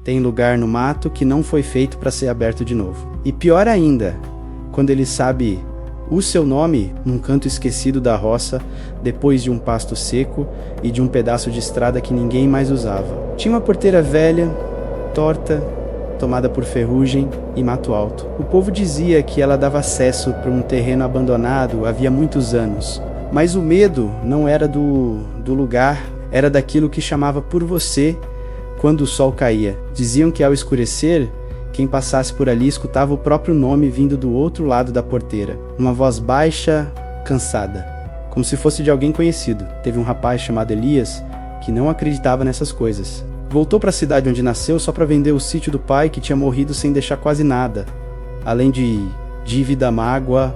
tem lugar no mato que não foi feito para ser aberto de novo. E pior ainda, quando ele sabe o seu nome num canto esquecido da roça, depois de um pasto seco e de um pedaço de estrada que ninguém mais usava. Tinha uma porteira velha, torta, tomada por ferrugem e mato alto. O povo dizia que ela dava acesso para um terreno abandonado havia muitos anos, mas o medo não era do lugar, era daquilo que chamava por você quando o sol caía. Diziam que ao escurecer, quem passasse por ali escutava o próprio nome vindo do outro lado da porteira, uma voz baixa, cansada, como se fosse de alguém conhecido. Teve um rapaz chamado Elias que não acreditava nessas coisas. Voltou para a cidade onde nasceu só para vender o sítio do pai que tinha morrido sem deixar quase nada, além de dívida, mágoa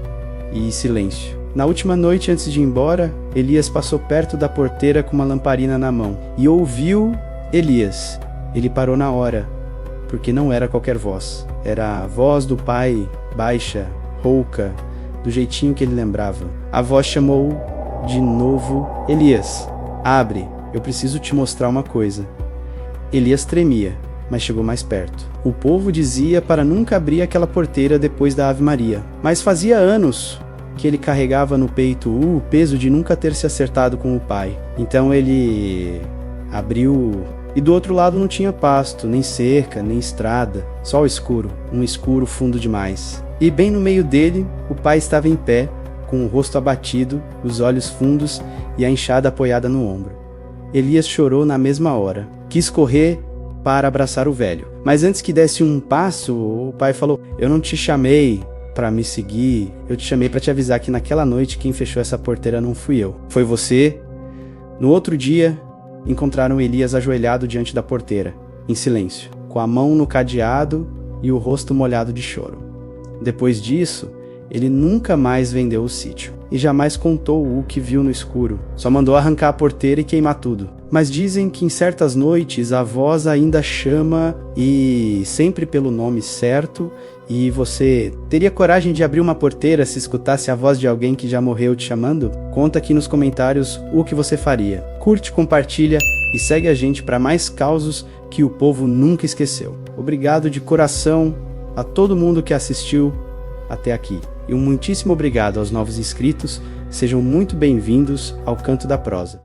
e silêncio. Na última noite antes de ir embora, Elias passou perto da porteira com uma lamparina na mão e ouviu Elias. Ele parou na hora, porque não era qualquer voz. Era a voz do pai, baixa, rouca, do jeitinho que ele lembrava. A voz chamou de novo: Elias, abre, eu preciso te mostrar uma coisa. Elias tremia, mas chegou mais perto. O povo dizia para nunca abrir aquela porteira depois da Ave Maria, mas fazia anos que ele carregava no peito o peso de nunca ter se acertado com o pai. Então ele abriu, e do outro lado não tinha pasto, nem cerca, nem estrada, só o escuro, um escuro fundo demais. E bem no meio dele, o pai estava em pé, com o rosto abatido, os olhos fundos e a enxada apoiada no ombro. Elias chorou na mesma hora. Quis correr para abraçar o velho, mas antes que desse um passo, o pai falou: eu não te chamei para me seguir, eu te chamei para te avisar que naquela noite quem fechou essa porteira não fui eu, foi você. No outro dia, encontraram Elias ajoelhado diante da porteira, em silêncio, com a mão no cadeado e o rosto molhado de choro. Depois disso, ele nunca mais vendeu o sítio e jamais contou o que viu no escuro. Só mandou arrancar a porteira e queimar tudo. Mas dizem que em certas noites a voz ainda chama, e sempre pelo nome certo, e você teria coragem de abrir uma porteira se escutasse a voz de alguém que já morreu te chamando? Conta aqui nos comentários o que você faria. Curte, compartilha e segue a gente para mais causos que o povo nunca esqueceu. Obrigado de coração a todo mundo que assistiu até aqui. E um muitíssimo obrigado aos novos inscritos. Sejam muito bem-vindos ao Canto da Prosa.